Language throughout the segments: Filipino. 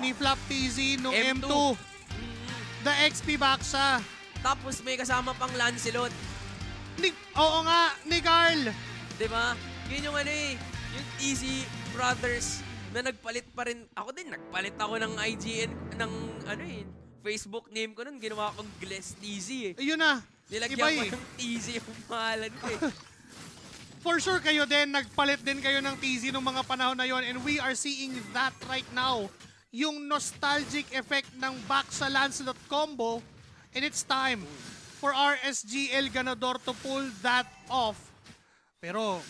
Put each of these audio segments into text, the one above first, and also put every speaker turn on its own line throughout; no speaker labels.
ni Flap TZ nung
M2.
M2. The XP Baxa.
Tapos may kasama pang Lancelot.
Oo nga, ni Carl.
Diba? Yun yung ano eh, yung Easy Brothers na nagpalit pa rin. Ako din, nagpalit ako ng IGN, ng ano eh, Facebook name ko nun, ginawa kong Gless TZ eh.
Ayun na.
Nilagyan
Iba
ko
eh.
ng TZ yung pangalan ko eh.
For sure kayo din, nagpalit din kayo ng TZ nung mga panahon na yon, and we are seeing that right now. Yung nostalgic effect ng Baxa Lancelot combo, and it's time for RSGL Ganador to pull that off. Pero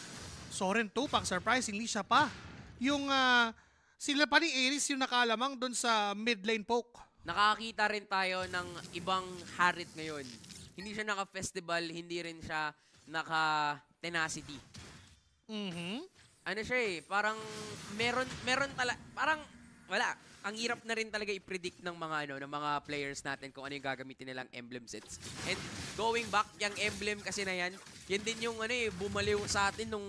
Soren Tupac, surprisingly siya pa. Yung sila pa ni Aries yung nakalamang doon sa mid lane poke.
Nakakita rin tayo ng ibang Harit ngayon. Hindi siya naka-festival, hindi rin siya naka-tenacity. Ano siya eh, parang parang wala. Ang hirap na rin talaga i-predict ng mga players natin kung ano yung gagamitin nilang emblem sets. And going back, yung emblem kasi na yan din yung bumaliw sa atin nung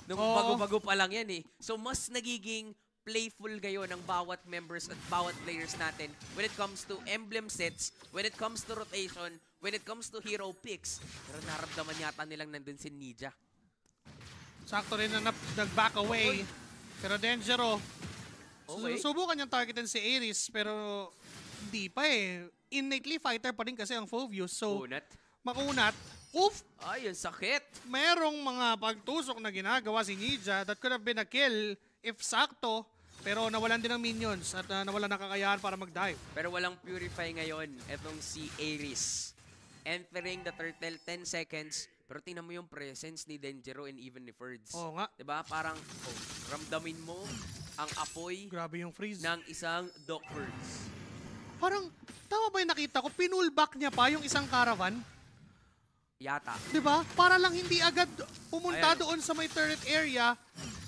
bago-bago pa lang yan eh. So mas nagiging playful ngayon ng bawat members at bawat players natin when it comes to emblem sets, when it comes to rotation, when it comes to hero picks. Pero naramdaman yata nilang nandun si Ninja.
Sakto rin na nag-back away. Pero Dangero, subukan niyang targetin si Aries, pero hindi pa eh. Innately fighter pa rin kasi ang Phoveus. So, makunat. Oof!
Ay, ang sakit!
Merong mga pagtusok na ginagawa si Ninja that could have been a kill if sakto, pero nawalan din ng minions at nawalan ng kakayahan para mag-dive.
Pero walang purify ngayon etong si Aries. Entering the turtle 10 seconds, pero tingnan mo yung presence ni Dangero and even ni Ferds.
Oo nga.
Diba? Parang ramdamin mo ang apoy.
Grabe yung freeze.
Ng isang Doc Ferds.
Parang, tama ba yung nakita ko? Pinulback niya pa yung isang caravan?
Yata.
Diba? Para lang hindi agad pumunta doon sa may turret area.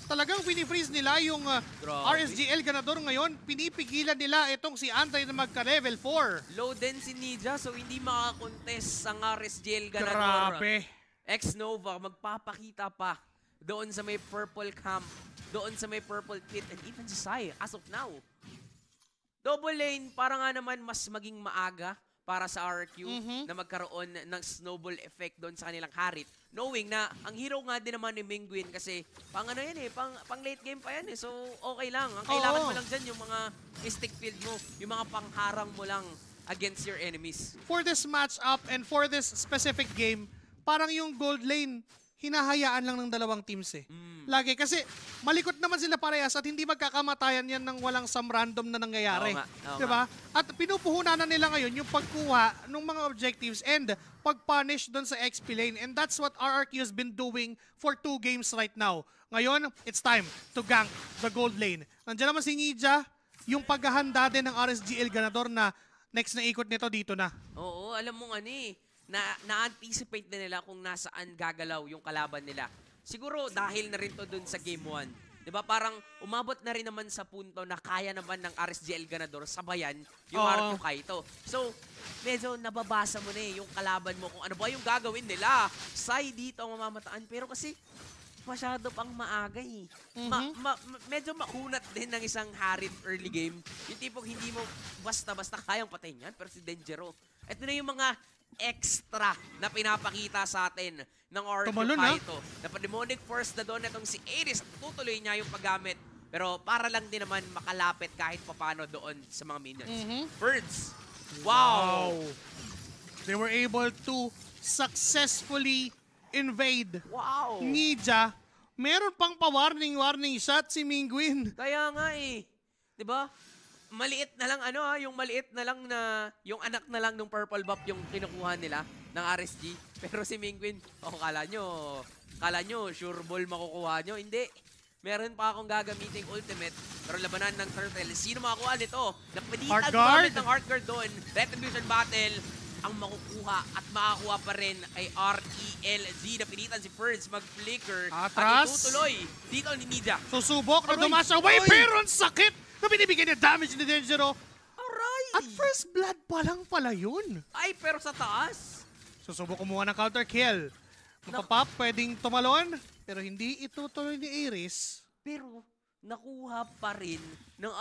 Talagang pinifreeze nila yung RSGL Ganador ngayon. Pinipigilan nila itong si Andre na magka-level 4.
Low din si Ninja, so hindi makakontest ang RSGL Ganador.
Grabe.
X-Nova, magpapakita pa doon sa may purple camp, doon sa may purple pit, and even si Sai, as of now. Double lane, para nga naman mas maging maaga para sa RQ na magkaroon ng snowball effect doon sa kanilang Harit. Knowing na ang hero nga din naman ni Mingguin kasi pang late game pa yan eh. So okay lang. Ang kailangan mo lang dyan yung mga mystic field mo, yung mga pangharang mo lang against your enemies.
For this matchup and for this specific game, parang yung gold lane, hinahayaan lang ng dalawang teams eh. Lagi kasi malikot naman sila parehas at hindi magkakamatayan yan ng walang some random na nangyayari. Diba? At pinupuhunan na nila ngayon yung pagkuha ng mga objectives and pag-punish doon sa XP lane. And that's what RRQ has been doing for 2 games right now. Ngayon, it's time to gank the gold lane. Nandiyan naman si Ninja, yung paghahanda din ng RSGL Ganador na next na ikot nito dito na.
Oo, alam mo na-anticipate na nila kung nasaan gagalaw yung kalaban nila. Siguro dahil na rin to dun sa game 1. Diba? Parang umabot na rin naman sa punto na kaya naman ng RSGL Ganador sabayan yung RQ Kaito. So, medyo nababasa mo na yung kalaban mo kung ano ba yung gagawin nila. Sai dito ang mamamataan. Pero kasi masyado pang maaga eh. Medyo makunat din ng isang Harit early game. Yung tipong hindi mo basta-basta kayang patayin yan. Pero si Dangero, ito na yung mga extra na pinapakita sa atin ng RQ Kaito. Napa-demonic force na doon itong si Aries at tutuloy niya yung paggamit. Pero para lang din naman makalapit kahit papano doon sa mga minions. Birds. Wow!
They were able to successfully invade.
Wow!
Ninja. Meron pang pa-warning shot si Mingguin.
Kaya nga eh. Diba? Maliit na lang yung maliit na lang na yung anak na lang ng purple buff yung kinukuha nila ng RSG. Pero si Mingguin, kala nyo sure ball makukuha nyo. Hindi. Meron pa akong gagamiting ultimate. Pero labanan ng turtle. Sino makakuha nito? Napilitan gumamit ng Heart Guard doon. Retribution battle. Ang makukuha at makakuha pa rin ay RELG. Napilitan si Ferds mag-flicker. At itutuloy dito ni Ninja.
Susubok na dumasa away. Pero ang sakit na binibigay niya damage ni Dangero.
Aray!
At first blood pa lang pala yun.
Ay, pero sa taas.
Susubok kumuha ng counter kill. Mapapap, pwedeng tumalon. Pero hindi itutuloy ni Aries.
Pero nakuha pa rin ng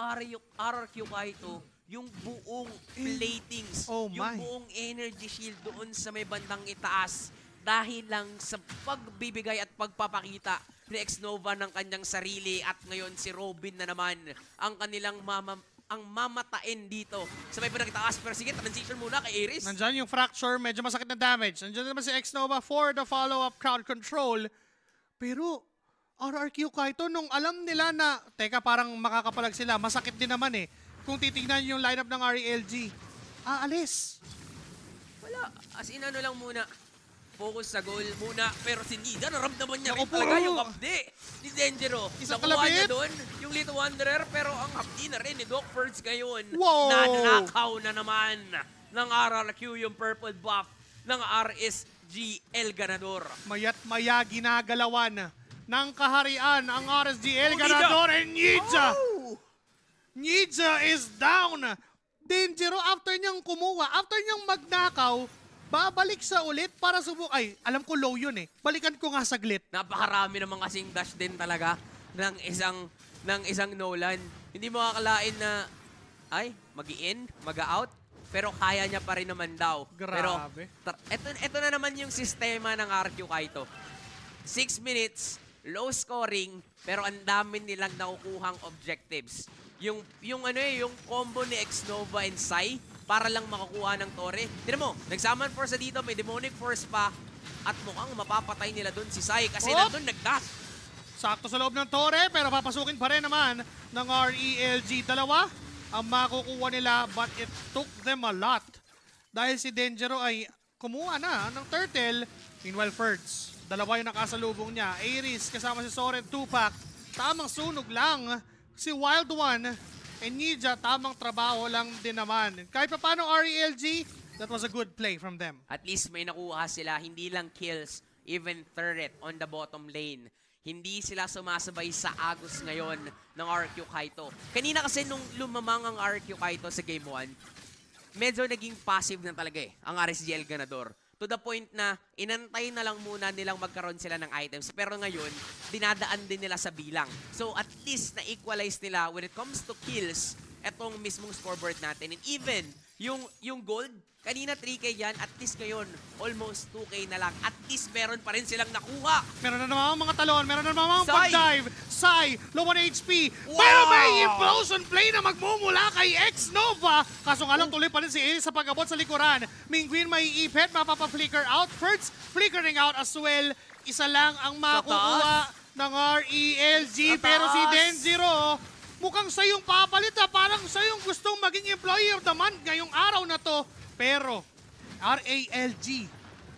RRQ Kaito yung buong platings,
Oh
yung
my.
buong energy shield doon sa may bandang itaas dahil lang sa pagbibigay at pagpapakita ni Xnova ng kanyang sarili at ngayon si Robin na naman ang kanilang ang mamatain dito sa may bandang itaas. Pero sige, transition muna kay Aries.
Nandyan yung fracture, medyo masakit na damage. Nandyan naman si Xnova for the follow-up crowd control. Pero RRQ Kaito, nung alam nila na, teka parang makakapalag sila, masakit din naman eh. Kung titignan yung lineup ng RELG, aalis.
Wala. As in ano lang muna. Focus sa goal muna. Pero si Nida, naramdaman niya
Naku
rin
po.
talaga yung hapdi ni Dangero.
Isang
Nakuha niya
kalabit.
doon yung Little Wanderer. Pero ang hapdi na rin ni Doc Ferds ngayon.
Wow!
Nanakaw na naman ng RRQ yung purple buff ng RSG El Ganador.
Maya't maya ginagalawan ng kaharian ang RSG El
Oh,
Ganador and Nidja.
Oh!
Nidja is down. Dangero after niyang kumuha, after niyang magnakaw, babalik sa ulit para subuk. Ay, alam ko low yun eh. Balikan ko nga saglit.
Napakarami namang kasing dash din talaga ng isang Nolan. Hindi mo akalain na ay mag-in, mag-out, pero kaya niya pa rin naman daw.
Grabe.
Pero ito na naman yung sistema ng RQ Kaito. 6 minutes, low scoring, pero ang dami nilang nakukuhang objectives. Yung combo ni Xnova and Sai para lang makakuha ng Torre. Tignan mo, nag-summon force dito, may demonic force pa at mukhang mapapatay nila doon si Sai kasi nandun nag-dash.
Sakto sa loob ng Torre, pero papasukin pa rin naman ng RELG. Dalawa ang makukuha nila, but it took them a lot. Dahil si Dangero ay kumuha na ng turtle. Meanwhile, Ferds, dalawa yung nakasalubong niya. Aries kasama si Soren Tupac. Tamang sunog lang si Wild One. And Nidja, tamang trabaho lang din naman. Kahit pa paano RELG, that was a good play from them.
At least may nakuha sila, hindi lang kills, even turret on the bottom lane. Hindi sila sumasabay sa agos ngayon ng RQ Kaito. Kanina kasi nung lumamang ang RQ Kaito sa Game 1, medyo naging passive na talaga ang RSGL Ganador. To the point na inantay na lang muna nilang magkaroon sila ng items. Pero ngayon, dinadaan din nila sa bilang. So at least na-equalize nila when it comes to kills, etong mismong scoreboard natin. And even yung gold, kanina 3K yan, at least ngayon, almost 2K na lang. At least meron pa rin silang nakuha.
Meron na naman mga talon, meron na naman mga
Sai!
pag-dive. Sai, low on HP.
Wow!
Pero may implosion play na magmumula kay Xnova. Kaso nga lang tuloy pa rin si Aries sa pag-abot sa likuran. Mingguin may ipet, mapapa-flicker out. Ferds, flickering out as well. Isa lang ang makukuha ng RELG.
Sa
Pero si
taas.
Denzero, mukhang siya yung papalit. Parang siya yung gustong maging employee of the month ngayong araw na to. Pero, RALG,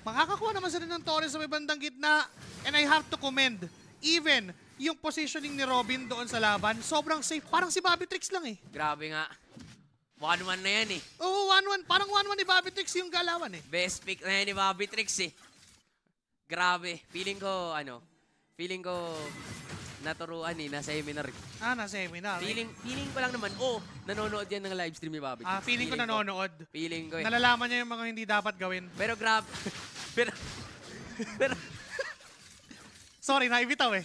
makakakuha naman sila ng Torres sa may bandang gitna. And I have to commend, even yung positioning ni Robin doon sa laban, sobrang safe. Parang si Bobby Trix lang eh.
Grabe nga. 1-1 na yan eh.
Oo, 1-1. Parang 1-1 ni Bobby Trix yung galawan eh.
Best pick na yan ni Bobby Trix eh. Grabe. Feeling ko naturuan eh, nasa seminar.
Nasa seminar.
Feeling ko lang naman, nanonood yan ng live stream ni Bobby.
Feeling ko nanonood.
Feeling ko eh.
Nalalaman niya yung mga hindi dapat gawin.
Pero grabe. pero,
Sorry, naibitaw eh.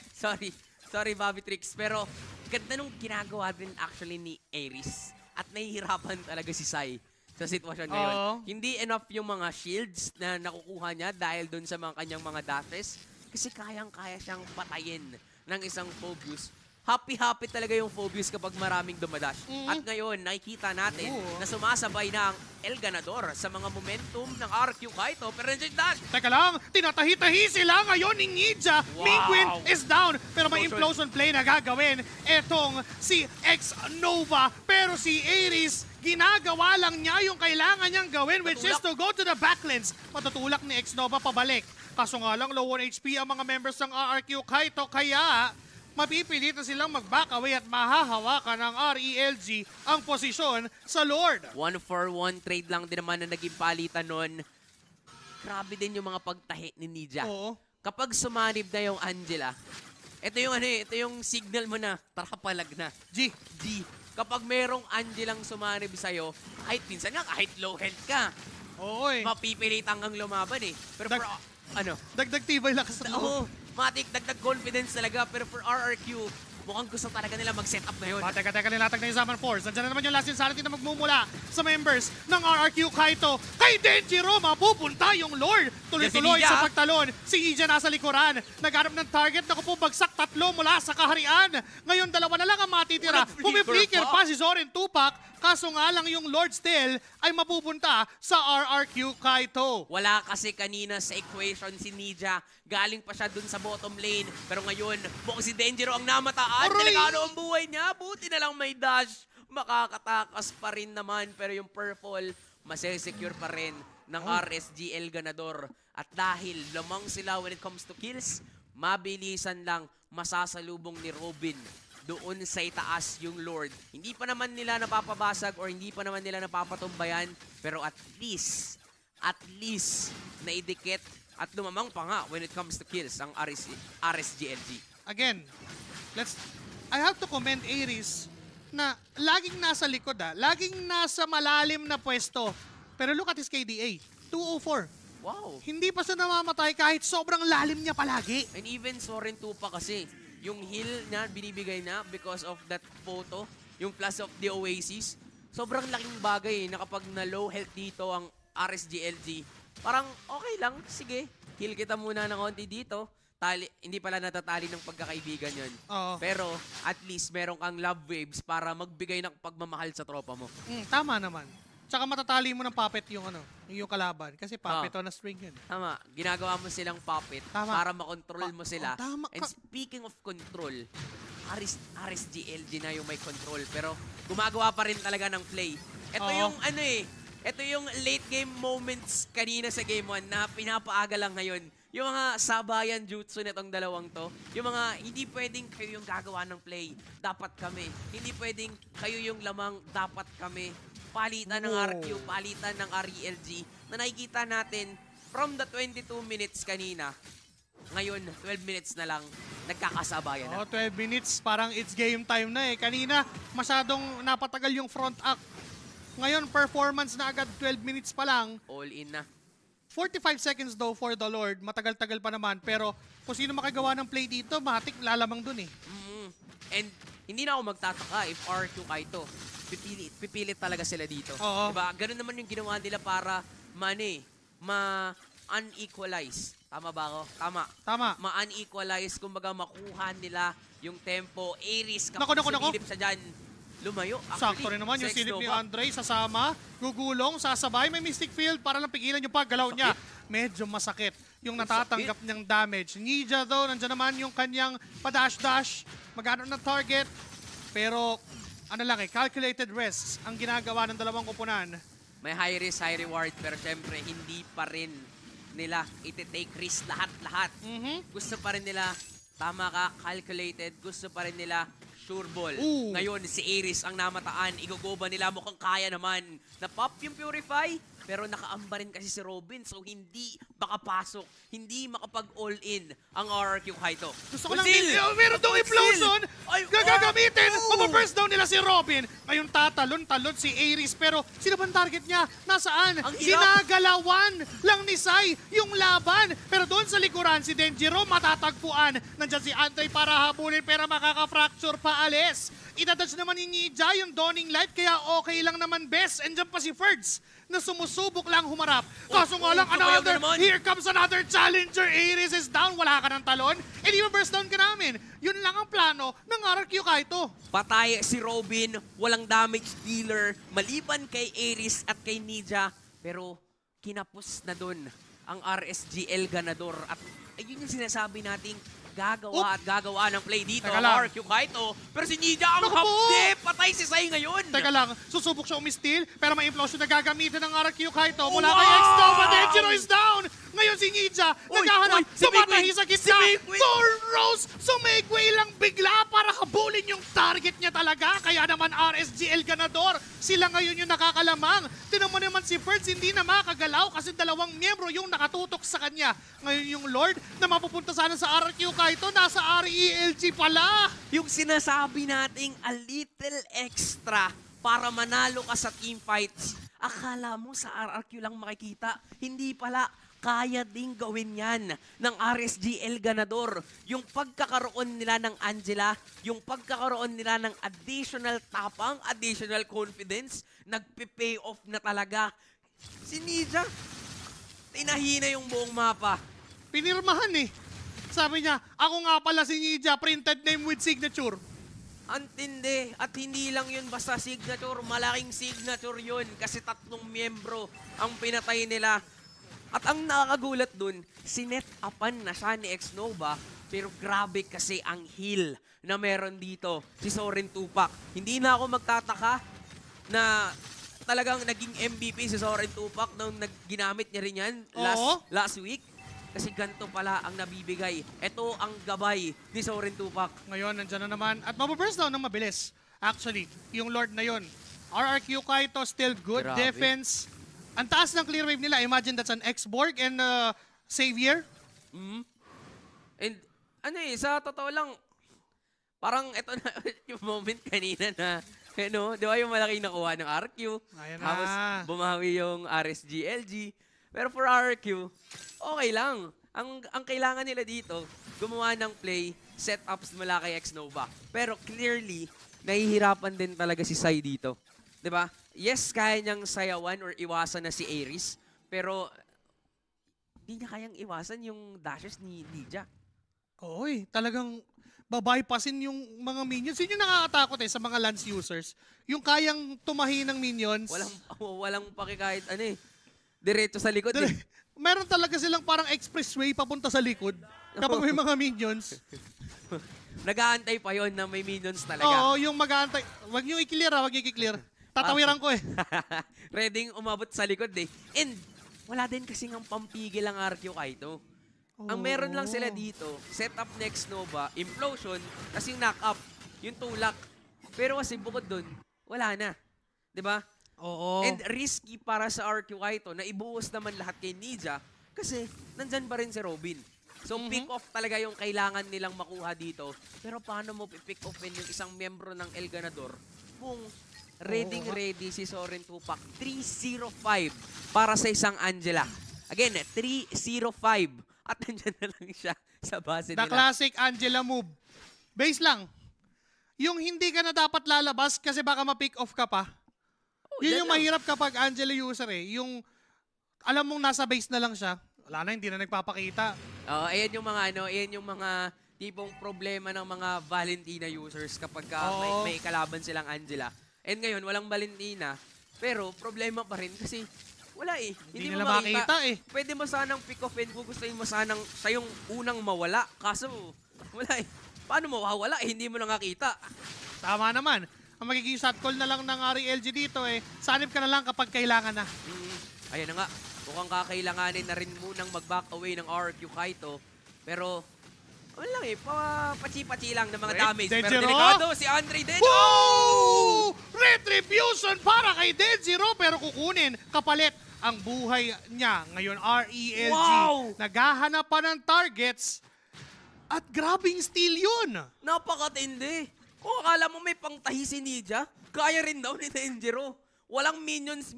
sorry Bobby Tricks. Pero ganda nung ginagawa din actually ni Aries. At nahihirapan talaga si Sai sa sitwasyon na yun.
Oo.
Hindi enough yung mga shields na nakukuha niya dahil dun sa mga kanyang mga dashes. Kasi kayang-kaya siyang patayin ng isang Phobius. Happy-happy talaga yung Phobius kapag maraming dumadash. At ngayon, nakikita natin na sumasabay na ang El Ganador sa mga momentum ng RQ Kaito. Pero nandiyan dash!
Teka lang, tinatahi-tahi sila ngayon ni Nidja.
Wow.
Mingguin is down, pero may
Implosion.
implosion play na gagawin. Etong si Xnova, pero si Aries, ginagawa lang niya yung kailangan niyang gawin, which is to go to the backlands. Patutulak ni Xnova pabalik. Kaso nga lang, low on HP ang mga members ng RRQ Kaito, kaya mapipilit na silang mag-back away at mahahawakan ng RELG ang posisyon sa Lord.
1-for-1 trade lang din naman na naging palitan nun. Grabe din yung mga pagtahi ni Nidja.
Oo.
Kapag sumanib na yung Angela, ito yung signal mo na, tara palag na.
G.
Kapag merong Angelang sumanib sa'yo, kahit minsan nga, kahit low health ka,
Oo eh.
mapipilitan kang lumaban eh. Pero
Dagdag tibay lang sa loob.
matik, dagdag confidence talaga. Pero for RRQ, mukhang gusto talaga nila mag-set up ngayon.
Teka, nilatag na yung Summon Force. Nandiyan na naman yung Last Insanity na magmumula sa members ng RRQ Kaito. Kay Denjiro, mapupunta yung Lord. Tuloy-tuloy
Yes, si Nija.
sa pagtalon. Si Ija nasa likuran. Naghanap ng target. Naku po, bagsak 3 mula sa kaharian. Ngayon, 2 na lang ang matitira.
Walang
Pumiflicker
flicker
pa si Zorin Tupac. Kaso nga lang yung Lord still ay mapupunta sa RRQ Kaito.
Wala kasi kanina sa equation si Nija. Galing pa siya dun sa bottom lane. Pero ngayon, mukhang si Denjiro ang namataan.
Aray!
Delikado ang buhay niya. Buti na lang may dash. Makakatakas pa rin naman. Pero yung purple, masesecure pa rin ng RSGL ganador. At dahil lamang sila when it comes to kills, mabilisan lang masasalubong ni Robin doon sa itaas yung Lord. Hindi pa naman nila napapabasag or hindi pa naman nila napapatumbayan. Pero at least naidikit at lumamang pa nga when it comes to kills ang RSGLG.
Again, I have to commend Aries na laging nasa likod laging nasa malalim na pwesto. Pero look at his KDA, 204.
Wow.
Hindi pa siya namamatay kahit sobrang lalim niya palagi.
And even Zorin Tupa kasi, yung heal niya binibigay na because of that photo, yung plus of the Oasis, sobrang laking bagay na kapag na low health dito ang RSGLG, parang okay lang, sige, heal kita muna ng konti dito. Hindi pala natatali ng pagkakaibigan yun.
Oo.
Pero at least meron kang love waves para magbigay ng pagmamahal sa tropa mo.
Tama naman. Tsaka matatali mo ng puppet yung kalaban. Kasi puppet on a string yun.
Tama. Ginagawa mo silang puppet
Tama.
para makontrol mo sila.
Tama
And
ka.
speaking of control, RSGLG na yung may control. Pero gumagawa pa rin talaga ng play. Ito
Oo.
yung ito yung late game moments kanina sa game 1 na pinapaaga lang ngayon. Yung mga sabayan jutsu nitong dalawang to. Yung mga hindi pwedeng kayo yung gagawa ng play. Dapat kami. Hindi pwedeng kayo yung lamang. Dapat kami. Palitan ng
Wow.
RQ, palitan ng RELG na nakikita natin from the 22 minutes kanina. Ngayon, 12 minutes na lang, nagkakasabayan na.
12 minutes, parang it's game time na Kanina, masyadong napatagal yung front act. Ngayon, performance na agad 12 minutes pa lang.
All in na.
45 seconds though for the Lord. Matagal-tagal pa naman. Pero kung sino makagawa ng play dito, matik lalamang dun
And hindi na ako magtataka if RQ Kaito. Pipilit talaga sila dito.
Oo.
Diba? Ganun naman yung ginawa nila para ma-unequalize. Tama ba ako? Tama.
Tama.
Ma-unequalize, kumbaga makuha nila yung tempo. Aries,
Nako.
kapag sumilip siya dyan, lumayo.
Sakto rin naman yung
Sex
silip ni
Nova.
Andre, sasama, gugulong, sasabay, may Mystic Field para lang pigilan yung paggalaw niya. Medyo masakit yung natatanggap niyang damage. Nija though, nandiyan naman yung kanyang padash-dash, magano ng target. Pero calculated risks ang ginagawa ng dalawang kupunan.
May high risk, high reward, pero syempre hindi pa rin nila iti-take risk lahat-lahat. Gusto pa rin nila, tama ka, calculated. Gusto pa rin nila sure ball.
Ooh.
Ngayon, si Aries ang namataan. Igugoba nila, mukhang kaya naman. Na-pop yung Purify, pero nakaamba rin kasi si Robin. So, hindi makapasok. Hindi makapag-all-in ang RRQ Kaito.
Gusto ko lang meron daw implosion! Gagamitin! Mapapirst down nila si Robin. Ngayon tatalon si Aries. Pero sino bang target niya? Nasaan?
Ang hirap.
Ginagalawan lang ni Sai yung laban. Pero doon sa likuran, si Denjiro matatagpuan. Nandiyan si Andre para habulin pero makaka-fracture pa alis. Idadodge naman ni Nija yung Dawning Light kaya okay lang naman best. And dyan pa si Ferds na sumusubok lang humarap. Kaso nga lang,
tumayaw na naman.
here comes another challenger. Aries is down. Wala ka ng talon. And even burst down ka namin. Yun lang ang plano ng RRQ Kaito.
Patay si Robin, walang damage dealer, maliban kay Aries at kay Nija. Pero kinapos na dun ang RSGL ganador. At ayun yung sinasabi nating gagawa ng play dito.
Teka lang.
RQ Kaito. Pero si Nija ang
Naku po!
hapde. Patay si Sai ngayon.
Teka lang, susubok siya umistil, pero may implosion na gagamitin ng RRQ Kaito
Oh,
mula kay
wow!
X-Nova. Denjiro is down! Ngayon si Nija, naghahanap,
si
tumatahi
Megway!
sa
Si
gitna.
Megway!
Rose, sumegway lang bigla para habulin yung target niya talaga. Kaya naman RSGL ganador, sila ngayon yung nakakalamang. Tinan mo naman si Ferds, hindi na makagalaw kasi dalawang miyembro yung nakatutok sa kanya. Ngayon yung Lord na mapupunta sana sa RRQ Kaito, nasa RELG pala.
Yung sinasabi nating a little extra para manalo ka sa team fights. Akala mo sa RRQ lang makikita. Hindi pala. kaya ding gawin yan ng RSGL ganador. Yung pagkakaroon nila ng Angela, yung pagkakaroon nila ng additional tapang, additional confidence, nagpe-pay off na talaga. Si Nija, tinahina yung buong mapa.
Pinirmahan eh. Sabi niya, ako nga pala si Nija, printed name with signature.
Antindi. At hindi lang yun basta signature. Malaking signature yun. Kasi 3 miyembro ang pinatay nila. At ang nakakagulat dun, sinet-upan na siya ni Xnova. Pero grabe kasi ang heal na meron dito. Si Soren Tupac. Hindi na ako magtataka na talagang naging MVP si Soren Tupac nung ginamit niya rin yan last week. Kasi ganito pala ang nabibigay. Ito ang gabay ni Soren Tupac.
Ngayon, nandyan na naman. At mababurst down ng mabilis. Actually, yung Lord na yun. RRQ Kaito, still good
Grabe.
defense. Ang taas ng clear wave nila. Imagine that's an X-Borg and Savior.
And ano sa totoo lang, parang ito na yung moment kanina na, di ba yung malaking nakuha ng RQ?
Ayan na.
Tapos bumawi yung RSGLG. Pero for RQ, okay lang. Ang kailangan nila dito, gumawa ng play, setups mula kay Xnova. Pero clearly, nahihirapan din talaga si Sai dito. 'Di ba? Yes, kaya niyang sayawan or iwasan na si Ares. Pero, hindi niya kayang iwasan yung dashes ni Nija.
Oy, talagang babypassin yung mga minions. Yun yung nakakatakot sa mga Lance users. Yung kayang tumahi ng minions.
Walang paki kahit diretso sa likod.
Meron talaga silang parang expressway papunta sa likod kapag may mga minions.
Nag-aantay pa yon na may minions talaga.
Oo, yung mag-aantay. Wag niyo i-clear wag niyo i-clear. Tatawiran ko eh.
Ready umabot sa likod eh. And wala din kasi ng pampigil ang RQ Kaito. Ang meron lang sila dito, setup next Nova, implosion, kasi yung knock-up, yung tulak. Pero kasi bukod dun, wala na. 'Di ba?
Oo.
And risky para sa RQ Kaito na ibuhos naman lahat kay Nija kasi nandyan pa rin si Robin. So pick off talaga yung kailangan nilang makuha dito. Pero paano mo pick offin yung isang miyembro ng El Ganador kung ready si Soren Tupac? 305 para sa isang Angela. Again, 305. At nandyan na lang siya sa base
The
nila.
classic Angela move. Base lang. Yung hindi ka na dapat lalabas kasi baka ma-pick off ka pa. Yun yung mahirap kapag Angela user eh. Yung alam mong nasa base na lang siya. Wala na, hindi na nagpapakita.
Ayan yung mga ayan yung mga tipong problema ng mga Valentina users kapag may kalaban silang Angela. And ngayon walang Valentina, pero problema pa rin kasi wala eh.
Hindi nila makita eh.
Pwede mo sanang pick off and gugustuhin mo sanang sayong unang mawala. Kaso wala eh. Paano mawawala eh? Hindi mo nakakita.
Tama naman. Ang magiging shot call na lang ng RELG dito eh. Sanib ka na lang kapag kailangan na.
Ayan na nga. Mukhang kakailanganin na rin munang mag-back away ng RQ Kaito. Pero, ano lang eh, pachi-pachi lang ng mga damage. Pero
Denjiro?
delikado si Andre Denjiro!
Woo! Retribution para kay Denjiro pero kukunin kapalit ang buhay niya. Ngayon, RELG.
Wow!
Naghahanap pa ng targets at grabing steal yun.
Napakatindi. Kung akala mo may pangtahi si Nija, kaya rin daw ni Denjiro. Walang minions,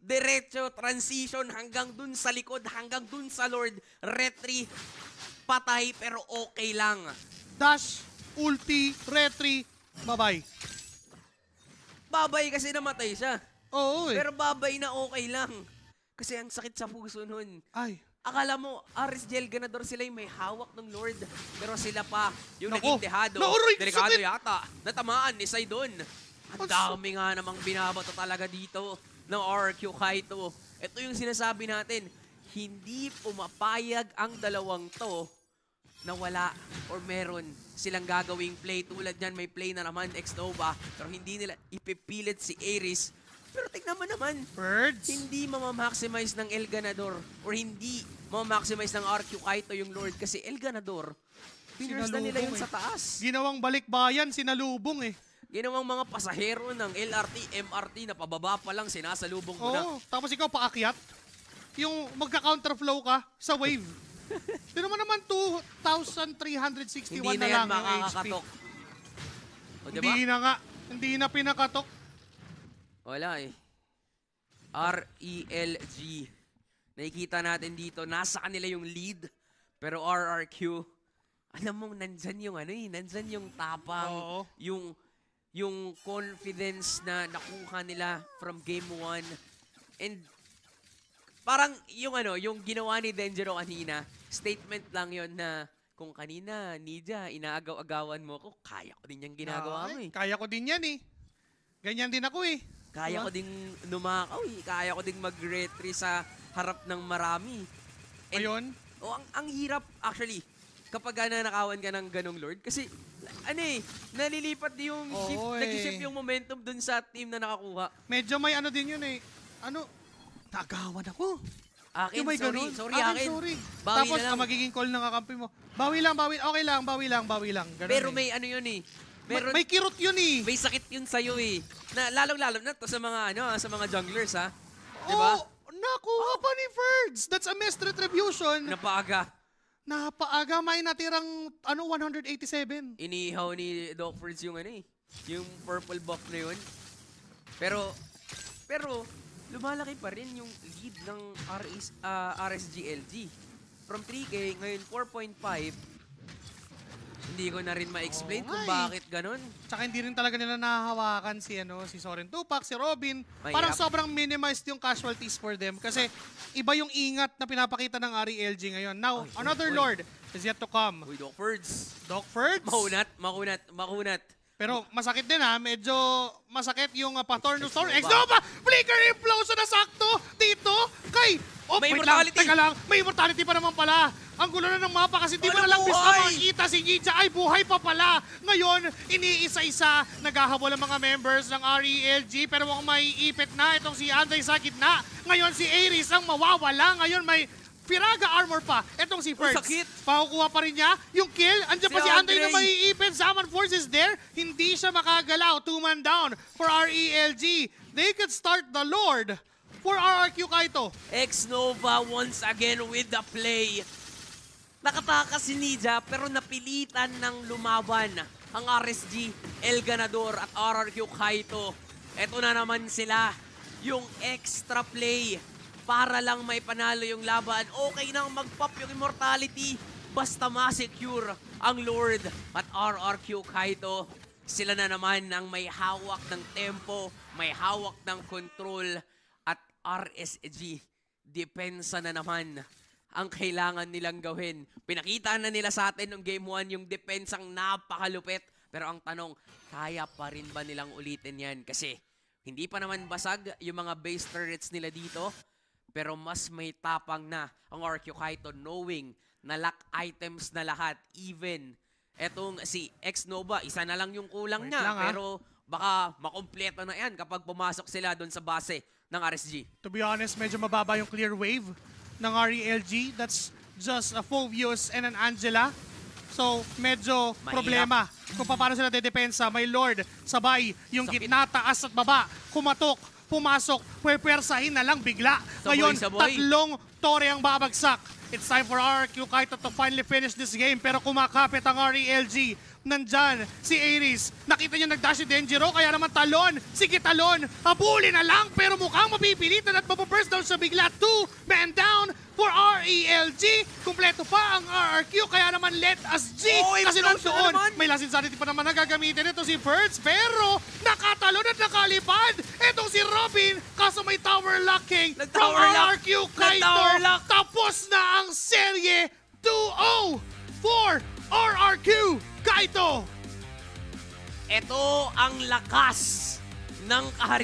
diretso, transition hanggang dun sa likod, hanggang dun sa Lord, retry, patay pero okay lang.
Dash, ulti, retry, bye-bye.
Babay kasi namatay siya.
Oo eh.
Pero babay na okay lang. Kasi ang sakit sa puso nun.
Ay,
Akala mo, RSGL Ganador sila yung may hawak ng Lord. Pero sila pa, yung
Nako.
naging dehado.
Nauroy,
Delikado
sakit.
yata. Natamaan ni Saidon. Ang dami nga namang binabato talaga dito ng RQ Kaito. Ito yung sinasabi natin. Hindi pumapayag ang dalawang to na wala or meron silang gagawing play. Tulad yan, may play na naman, Xnova. Pero hindi nila ipipilit si Ares. Pero tignan mo naman,
birds.
hindi mamamaximize ng El Ganador or hindi mamamaximize ng RQ Kaito yung Lord kasi El Ganador, pinners na nila yun
Sinalubong
sa taas.
Ginawang balikbayan, sinalubong eh.
Ginawang mga pasahero ng LRT, MRT na pababa pa lang, sinasalubong mo na.
Oo, tapos ikaw paakyat. Yung magka-counterflow ka sa wave. Pero naman 2,361
Hindi na
na
yan
lang yung HP.
makakatok. O, diba?
Hindi na nga. Hindi na pinakatok.
Wala eh. RELG. Nakikita natin dito, nasa kanila yung lead. Pero RRQ, alam mong nandyan yung nandyan yung tapang,
Oo.
yung confidence na nakuha nila from game 1. And parang yung ginawa ni Denjiro kanina, statement lang yon na kung kanina, Nidia, inaagaw-agawan mo ako, kaya ko din yung ginagawa mo eh.
Kaya ko din yan eh. Ganyan din ako eh.
Kaya ko ding numakaw eh. Kaya ko ding mag-retry sa harap ng marami.
Ayun.
Ang hirap actually kapag nanakawan ka ng ganong Lord. Kasi nalilipat yung shift, nag-shift yung momentum dun sa team na nakakuha.
Medyo may din yun eh. Nagawan ako.
Akin,
Yung may ganun.
sorry akin.
Sorry.
Bawi
Tapos
na lang.
magiging call ng kakampi mo. Bawi lang. Okay lang. Bawi lang. Ganun
Pero
eh.
may yun eh. Meron,
May kirot yun eh.
may sakit yun sa'yo eh. Na, lalong-lalo na to sa mga, sa mga junglers ha. Diba?
Oh, nakuha pa ni Ferds. That's a missed retribution.
Napaaga.
Napaaga, may natirang 187.
Inihaw ni Doc Fords yung yung purple buff na yun. Pero lumalaki pa rin yung lead ng RSGLG. From 3K, ngayon 4.5. Hindi ko na rin ma-explain kung bakit ganun.
Tsaka hindi rin talaga nila nahahawakan si Soren Tupac, si Robin.
Mahirap.
Parang sobrang minimized yung casualties for them kasi iba yung ingat na pinapakita ng RELG ngayon. Now, another Lord is yet to come.
Uy, Doc Fords.
Doc Ferds.
Makunat.
Pero masakit din medyo masakit yung Patorno Storm. Exnova! Flicker Implosion na sakto dito kay...
May
wait lang,
immortality.
teka lang, may immortality pa naman pala. Ang gulo na ng mapa kasi di mo na lang makikita si Ninja ay buhay pa pala. Ngayon, iniisa-isa naghahabol ang mga members ng RELG pero mukhang maiipit na itong si Andre sa gitna. Ngayon si Aries ang mawawala. Ngayon may Firaga armor pa. Itong si Ferds.
Sakit.
Pakukuha pa rin niya yung kill. Andiyan pa si Andre na maiipit. Zaman Force is there. Hindi siya makagalaw. 2-man down for RELG. They could start the Lord for RRQ Kaito.
Exnova once again with the play. Nakatakas si Nidia pero napilitan ng lumaban ang RSG, El Ganador at RRQ Kaito. Eto na naman sila, yung extra play para lang may panalo yung laban. Okay nang mag-pop yung immortality basta ma-secure ang Lord at RRQ Kaito. Sila na naman ang may hawak ng tempo, may hawak ng control at RSG. Depensa na naman ang kailangan nilang gawin. Pinakita na nila sa atin ng Game 1 yung depensang napakalupit. Pero ang tanong, kaya pa rin ba nilang ulitin yan? Kasi hindi pa naman basag yung mga base turrets nila dito. Pero mas may tapang na ang RQ Kaito knowing na lock items na lahat. Even etong si Exnova, isa na lang yung kulang
Wait
niya.
lang,
pero baka makompleto na yan kapag pumasok sila doon sa base ng RSG.
To be honest, medyo mababa yung clear wave ng RELG. That's just a Phoveus and an Angela. So, medyo
Mahirap.
problema kung paano sila dedepensa. May Lord, sabay, yung gitna, taas at baba, kumatok, pumasok, pwersahin na lang bigla. Ngayon, tatlong tore ang babagsak. It's time for RRQ Kaito to finally finish this game. Pero kumakapit ang RELG. Nandyan si Aries. Nakita niya nag-dash si Denjiro, kaya naman Talon. Sige Talon, habulin na lang pero mukhang mapipilitan at mapaburst down sa bigla. 2-man down for RELG. Kumpleto pa ang RRQ, kaya naman let us G. Kasi nandoon, may last insanity pa naman nagagamitin ito si Ferds. Pero nakatalon at nakalipad. Itong si Robin, kaso may tower locking from RRQ Kaito. Tapos na ang serye 2-0 for RRQ Kaito!
Ito ang lakas ng kaharian.